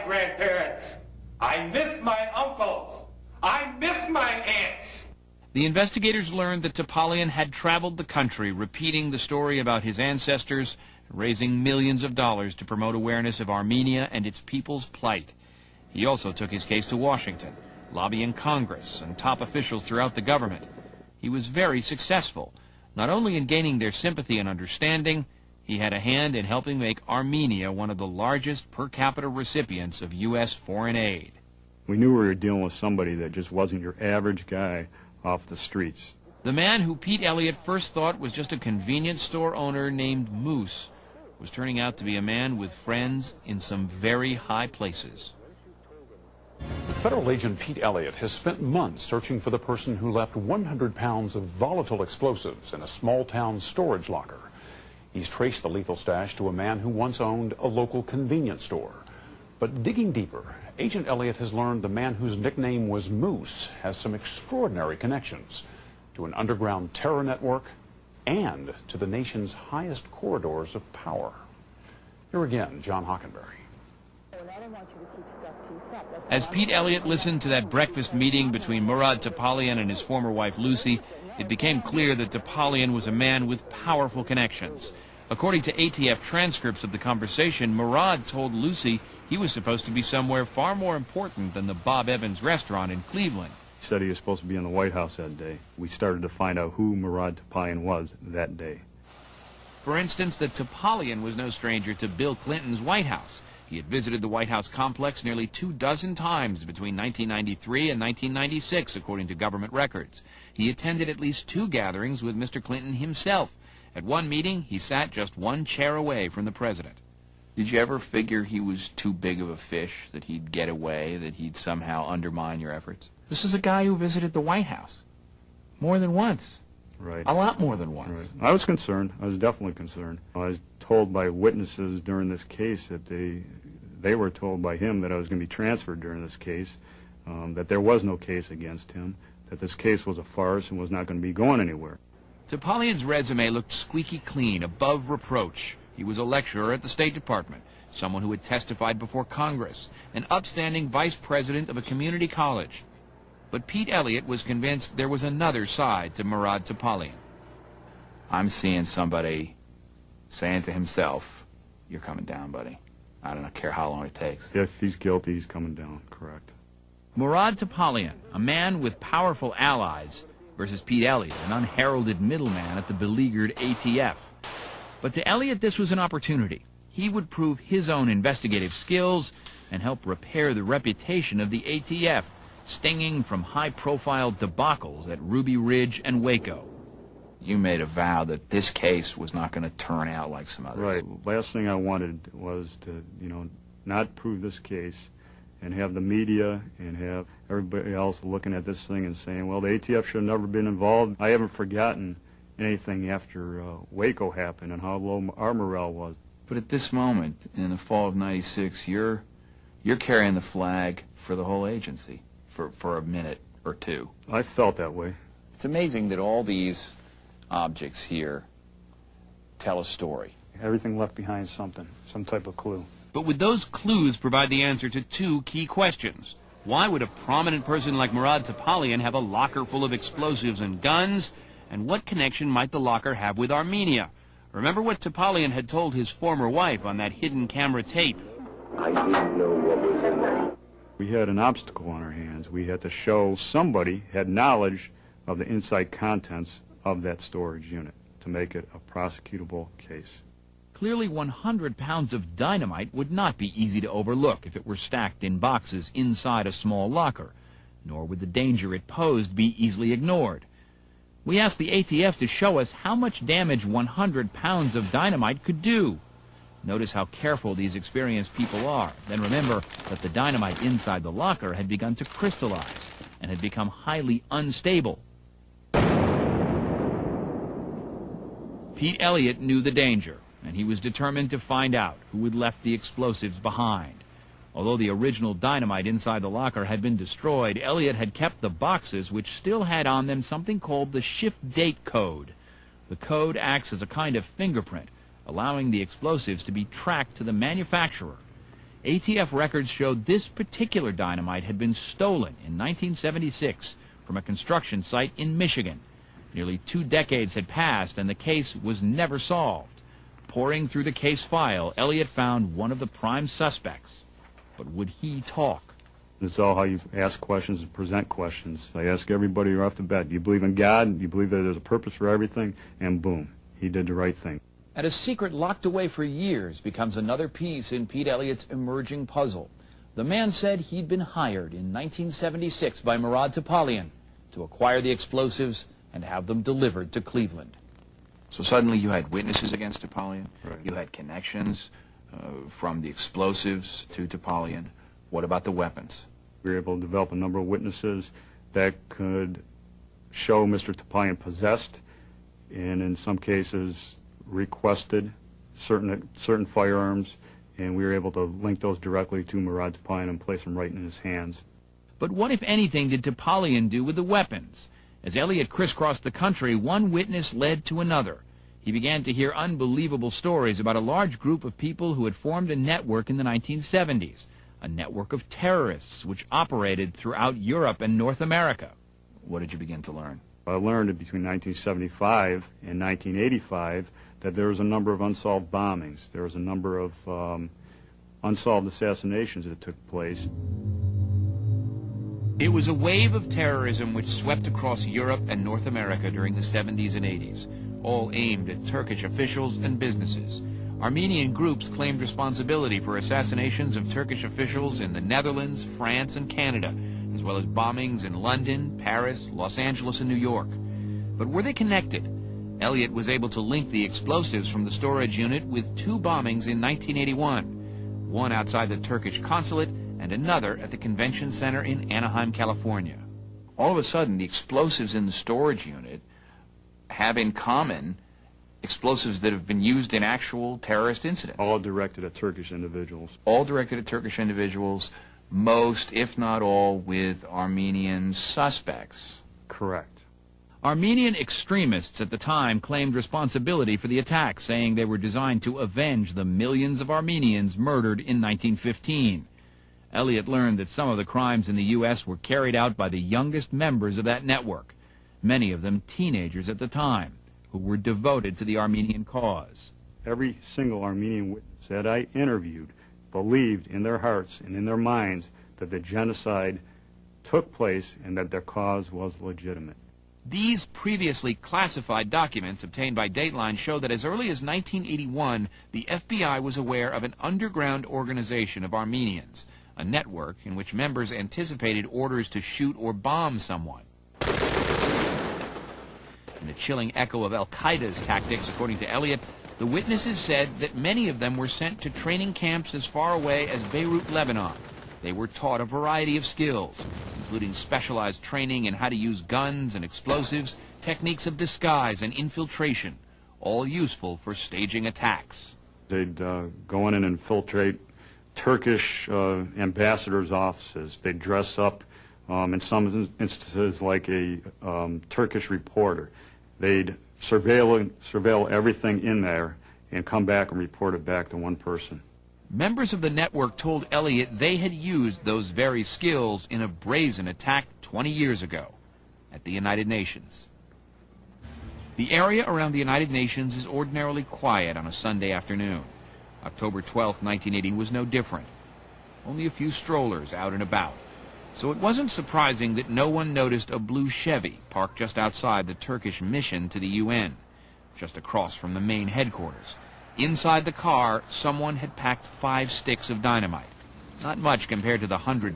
Grandparents. I miss my uncles. I miss my aunts. The investigators learned that Topalian had traveled the country repeating the story about his ancestors, raising millions of dollars to promote awareness of Armenia and its people's plight. He also took his case to Washington, lobbying Congress and top officials throughout the government. He was very successful, not only in gaining their sympathy and understanding, he had a hand in helping make Armenia one of the largest per capita recipients of U.S. foreign aid. We knew we were dealing with somebody that just wasn't your average guy off the streets. The man who Pete Elliott first thought was just a convenience store owner named Moose was turning out to be a man with friends in some very high places. Federal agent Pete Elliott has spent months searching for the person who left 100 pounds of volatile explosives in a small-town storage locker. He's traced the lethal stash to a man who once owned a local convenience store. But digging deeper, Agent Elliott has learned the man whose nickname was Moose has some extraordinary connections to an underground terror network and to the nation's highest corridors of power. Here again, John Hockenberry. As Pete Elliott listened to that breakfast meeting between Mourad Topalian and his former wife Lucy, it became clear that Topalian was a man with powerful connections. According to ATF transcripts of the conversation, Mourad told Lucy he was supposed to be somewhere far more important than the Bob Evans restaurant in Cleveland. He said he was supposed to be in the White House that day. We started to find out who Mourad Topalian was that day. For instance, that Topalian was no stranger to Bill Clinton's White House. He had visited the White House complex nearly 24 times between 1993 and 1996, according to government records. He attended at least 2 gatherings with Mr. Clinton himself. At one meeting, he sat just 1 chair away from the president. Did you ever figure he was too big of a fish, that he'd get away, that he'd somehow undermine your efforts? This is a guy who visited the White House more than once. Right. A lot more than once. Right. I was concerned. I was definitely concerned. I was told by witnesses during this case that they were told by him that I was going to be transferred during this case, that there was no case against him, that this case was a farce and was not going to be going anywhere. Topalian's resume looked squeaky clean, above reproach. He was a lecturer at the State Department, someone who had testified before Congress, an upstanding vice president of a community college. But Pete Elliott was convinced there was another side to Mourad Topalian. I'm seeing somebody saying to himself, "You're coming down, buddy. I don't care how long it takes." If he's guilty, he's coming down, correct. Mourad Topalian, a man with powerful allies, versus Pete Elliott, an unheralded middleman at the beleaguered ATF. But to Elliott, this was an opportunity. He would prove his own investigative skills and help repair the reputation of the ATF, stinging from high-profile debacles at Ruby Ridge and Waco. You made a vow that this case was not going to turn out like some others. Right. Last thing I wanted was to, not prove this case and have the media and have everybody else looking at this thing and saying, well, the ATF should have never been involved. I haven't forgotten anything after Waco happened and how low our morale was. But at this moment, in the fall of '96, you're carrying the flag for the whole agency for a minute or two. I felt that way. It's amazing that all these objects here tell a story. Everything left behind something, some type of clue. But would those clues provide the answer to 2 key questions? Why would a prominent person like Mourad Topalian have a locker full of explosives and guns? And what connection might the locker have with Armenia? Remember what Topalian had told his former wife on that hidden camera tape. I didn't know what was in there. We had an obstacle on our hands. We had to show somebody had knowledge of the inside contents of that storage unit to make it a prosecutable case. Clearly 100 pounds of dynamite would not be easy to overlook if it were stacked in boxes inside a small locker, nor would the danger it posed be easily ignored. We asked the ATF to show us how much damage 100 pounds of dynamite could do. Notice how careful these experienced people are. Then remember that the dynamite inside the locker had begun to crystallize and had become highly unstable. Pete Elliott knew the danger, and he was determined to find out who had left the explosives behind. Although the original dynamite inside the locker had been destroyed, Elliott had kept the boxes, which still had on them something called the shift date code. The code acts as a kind of fingerprint, allowing the explosives to be tracked to the manufacturer. ATF records showed this particular dynamite had been stolen in 1976 from a construction site in Michigan. Nearly 2 decades had passed and the case was never solved. Poring through the case file, Elliott found one of the prime suspects. But would he talk? It's all how you ask questions and present questions. I ask everybody right off the bat, do you believe in God? Do you believe that there's a purpose for everything? And boom, he did the right thing. And a secret locked away for years becomes another piece in Pete Elliott's emerging puzzle. The man said he'd been hired in 1976 by Mourad Topalian to acquire the explosives and have them delivered to Cleveland. So suddenly you had witnesses against Topalian. Right. You had connections from the explosives to Topalian. What about the weapons? We were able to develop a number of witnesses that could show Mr. Topalian possessed, and in some cases requested certain firearms, and we were able to link those directly to Mourad Topalian and place them right in his hands. But what, if anything, did Topalian do with the weapons? As Elliott crisscrossed the country, one witness led to another. He began to hear unbelievable stories about a large group of people who had formed a network in the 1970s, a network of terrorists which operated throughout Europe and North America. What did you begin to learn? I learned that between 1975 and 1985 that there was a number of unsolved bombings. There was a number of unsolved assassinations that took place. It was a wave of terrorism which swept across Europe and North America during the 70s and 80s, all aimed at Turkish officials and businesses. Armenian groups claimed responsibility for assassinations of Turkish officials in the Netherlands, France, and Canada, as well as bombings in London, Paris, Los Angeles, and New York. But were they connected? Elliott was able to link the explosives from the storage unit with 2 bombings in 1981, one outside the Turkish consulate and another at the convention center in Anaheim, California. All of a sudden, the explosives in the storage unit have in common explosives that have been used in actual terrorist incidents. All directed at Turkish individuals. All directed at Turkish individuals, most, if not all, with Armenian suspects. Correct. Armenian extremists at the time claimed responsibility for the attack, saying they were designed to avenge the millions of Armenians murdered in 1915. Elliott learned that some of the crimes in the U.S. were carried out by the youngest members of that network, many of them teenagers at the time, who were devoted to the Armenian cause. Every single Armenian witness that I interviewed believed in their hearts and in their minds that the genocide took place and that their cause was legitimate. These previously classified documents obtained by Dateline show that as early as 1981, the FBI was aware of an underground organization of Armenians, a network in which members anticipated orders to shoot or bomb someone. In a chilling echo of al-Qaeda's tactics, according to Elliott, the witnesses said that many of them were sent to training camps as far away as Beirut, Lebanon. They were taught a variety of skills, including specialized training in how to use guns and explosives, techniques of disguise and infiltration, all useful for staging attacks. They'd go in and infiltrate Turkish ambassadors' offices. They'd dress up, in some instances, like a Turkish reporter. They'd surveil everything in there and come back and report it back to one person. Members of the network told Elliott they had used those very skills in a brazen attack 20 years ago at the United Nations. The area around the United Nations is ordinarily quiet on a Sunday afternoon. October 12, 1980 was no different. Only a few strollers out and about. So it wasn't surprising that no one noticed a blue Chevy parked just outside the Turkish mission to the UN, just across from the main headquarters. Inside the car, someone had packed 5 sticks of dynamite. Not much compared to the 100